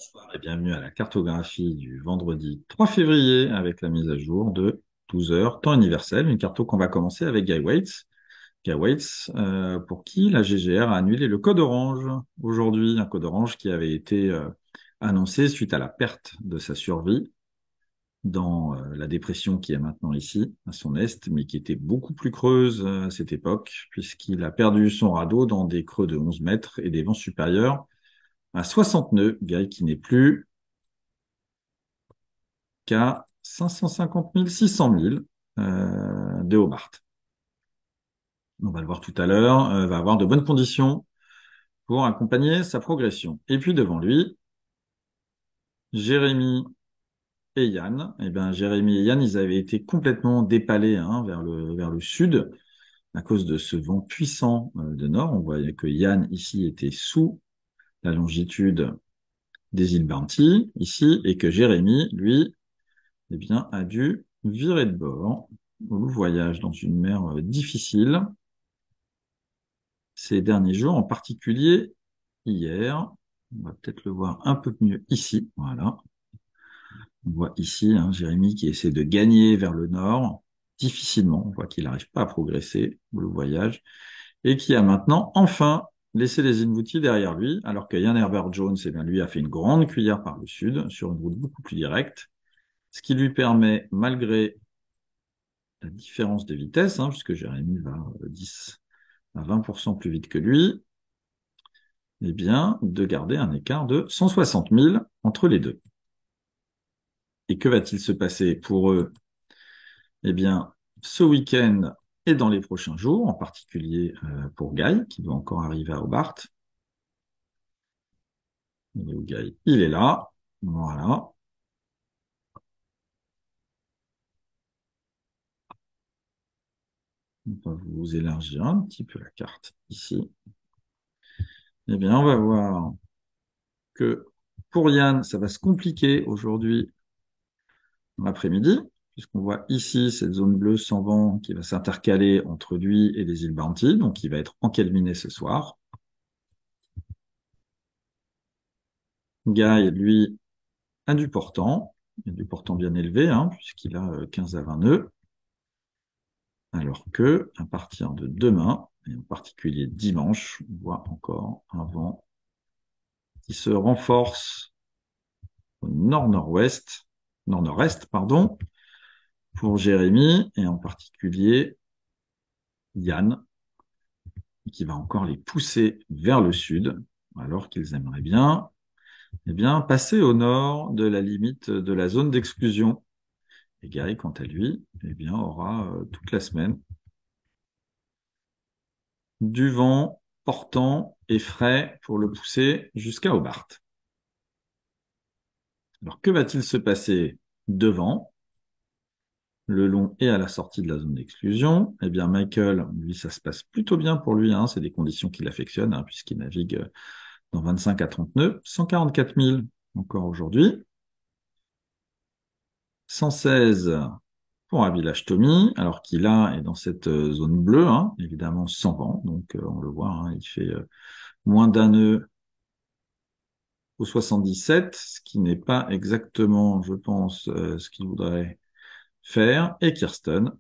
Bonsoir et bienvenue à la cartographie du vendredi 3 février avec la mise à jour de 12 heures, temps universel, une carto qu'on va commencer avec Guy Waits. Guy Waits, pour qui la GGR a annulé le code orange aujourd'hui, un code orange qui avait été annoncé suite à la perte de sa survie dans la dépression qui est maintenant ici, à son est, mais qui était beaucoup plus creuse à cette époque, puisqu'il a perdu son radeau dans des creux de 11 mètres et des vents supérieurs à 60 nœuds, Guy qui n'est plus qu'à 550 000, 600 000 de Hobart. On va le voir tout à l'heure, va avoir de bonnes conditions pour accompagner sa progression. Et puis devant lui, Jérémy et Yann. Eh bien, Jérémy et Yann, ils avaient été complètement dépalés vers le sud à cause de ce vent puissant de nord. On voyait que Yann, ici, était sous la longitude des îles Bounty, ici, et que Jérémy, lui, eh bien, a dû virer de bord au voyage dans une mer difficile ces derniers jours, en particulier hier. On va peut-être le voir un peu mieux ici. Voilà. On voit ici Jérémy qui essaie de gagner vers le nord, difficilement. On voit qu'il n'arrive pas à progresser le voyage et qui a maintenant enfin laissé les Invuti derrière lui, alors que Yann Herbert Jones, eh bien, lui, a fait une grande cuillère par le sud sur une route beaucoup plus directe, ce qui lui permet, malgré la différence de vitesse, puisque Jérémy va 10 à 20% plus vite que lui, eh bien, de garder un écart de 160 000 entre les deux. Et que va-t-il se passer pour eux? Eh bien, ce week-end et dans les prochains jours, en particulier pour Guy, qui doit encore arriver à Hobart. Il est où, Guy? Il est là. Voilà. On va vous élargir un petit peu la carte ici. Eh bien, on va voir que pour Yann, ça va se compliquer aujourd'hui l'après-midi, puisqu'on voit ici cette zone bleue sans vent qui va s'intercaler entre lui et les îles Bounty, donc il va être encalminé ce soir. Guy, lui, a du portant, il a du portant bien élevé, puisqu'il a 15 à 20 nœuds, alors que à partir de demain, et en particulier dimanche, on voit encore un vent qui se renforce au nord-nord-ouest, nord-nord-est, pardon, pour Jérémy, et en particulier Yann, qui va encore les pousser vers le sud, alors qu'ils aimeraient bien, eh bien, passer au nord de la limite de la zone d'exclusion. Et Gary, quant à lui, eh bien, aura toute la semaine du vent portant et frais pour le pousser jusqu'à Hobart. Alors, que va-t-il se passer devant, le long et à la sortie de la zone d'exclusion? Eh bien, Michael, lui, ça se passe plutôt bien pour lui, c'est des conditions qu'il affectionne, puisqu'il navigue dans 25 à 30 nœuds, 144 000 encore aujourd'hui, 116 pour un village Tommy, alors qu'il est dans cette zone bleue, évidemment sans vent, donc on le voit, il fait moins d'un nœud au 77, ce qui n'est pas exactement, je pense, ce qu'il voudrait faire, et Kirsten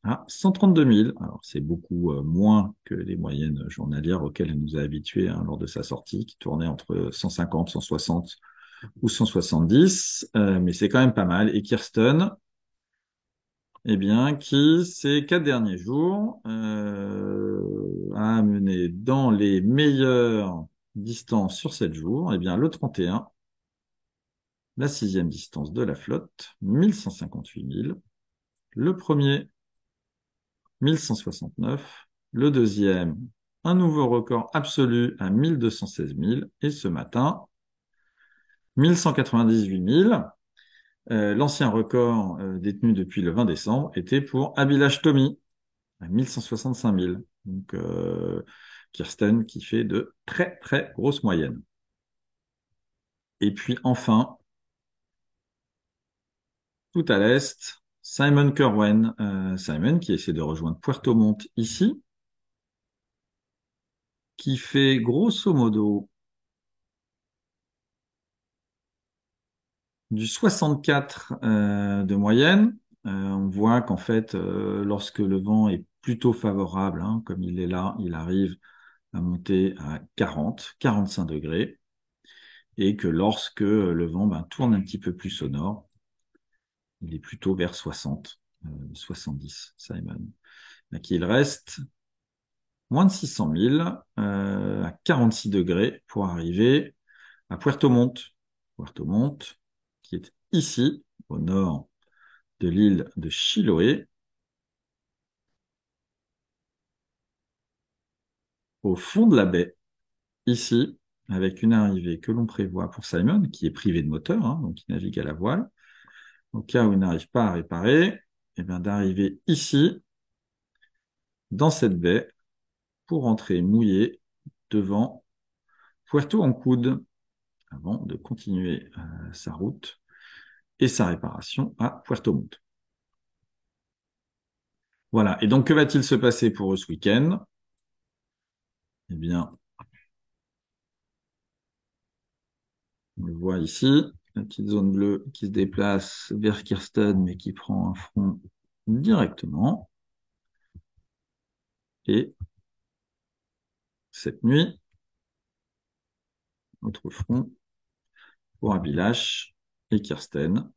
à 132 000. Alors c'est beaucoup moins que les moyennes journalières auxquelles elle nous a habitués lors de sa sortie, qui tournait entre 150, 160 ou 170, mais c'est quand même pas mal. Et Kirsten, eh bien, qui, ces 4 derniers jours, a mené dans les meilleures distances sur 7 jours, eh bien, le 31, la 6e distance de la flotte, 1158 000. Le premier, 1169. Le deuxième, un nouveau record absolu à 1216 000. Et ce matin, 1198 000. L'ancien record détenu depuis le 20 décembre était pour Abhilash Tomi, à 1165 000. Donc, Kirsten qui fait de très, très grosses moyennes. Et puis, enfin, tout à l'est, Simon Kerwen. Simon qui essaie de rejoindre Puerto Montt ici, qui fait grosso modo du 64 de moyenne. On voit qu'en fait, lorsque le vent est plutôt favorable, hein, comme il est là, il arrive à monter à 40, 45 degrés, et que lorsque le vent tourne un petit peu plus au nord, il est plutôt vers 60, 70, Simon. Donc il reste moins de 600 milles à 46 degrés pour arriver à Puerto Montt. Puerto Montt, qui est ici, au nord de l'île de Chiloé, au fond de la baie, ici, avec une arrivée que l'on prévoit pour Simon, qui est privé de moteur, hein, donc il navigue à la voile. Au cas où il n'arrive pas à réparer, eh bien, d'arriver ici, dans cette baie, pour entrer mouillé devant Puerto Ancud, avant de continuer sa route et sa réparation à Puerto Montt. Voilà. Et donc, que va-t-il se passer pour eux ce week-end? Eh bien, on le voit ici, la petite zone bleue qui se déplace vers Kirsten, mais qui prend un front directement. Et cette nuit, autre front pour Abilash et Kirsten,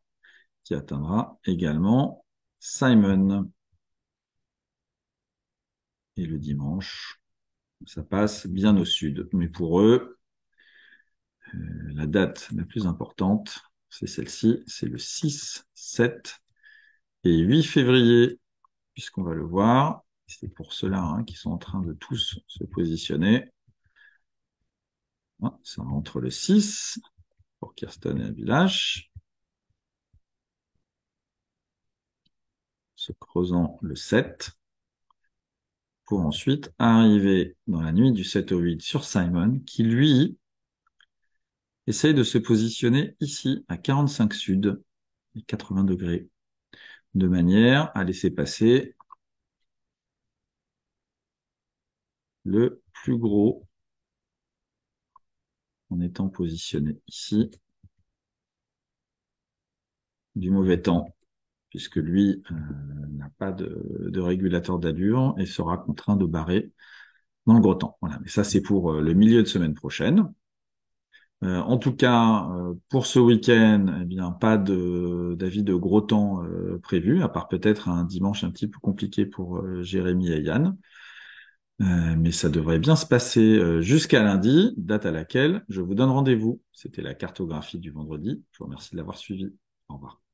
qui atteindra également Simon. Et le dimanche, ça passe bien au sud. Mais pour eux, la date la plus importante, c'est celle-ci, c'est le 6, 7 et 8 février, puisqu'on va le voir. C'est pour cela hein, qu'ils sont en train de tous se positionner. Ça entre le 6 pour Kirsten et Abilash, se creusant le 7 pour ensuite arriver dans la nuit du 7 au 8 sur Simon, qui lui essaye de se positionner ici à 45 sud et 80 degrés, de manière à laisser passer le plus gros en étant positionné ici du mauvais temps, puisque lui n'a pas de régulateur d'allure et sera contraint de barrer dans le gros temps. Voilà. Mais ça, c'est pour le milieu de semaine prochaine. En tout cas, pour ce week-end, eh bien, pas d'avis de gros temps prévu, à part peut-être un dimanche un petit peu compliqué pour Jérémy et Yann. Mais ça devrait bien se passer jusqu'à lundi, date à laquelle je vous donne rendez-vous. C'était la cartographie du vendredi. Je vous remercie de l'avoir suivi. Au revoir.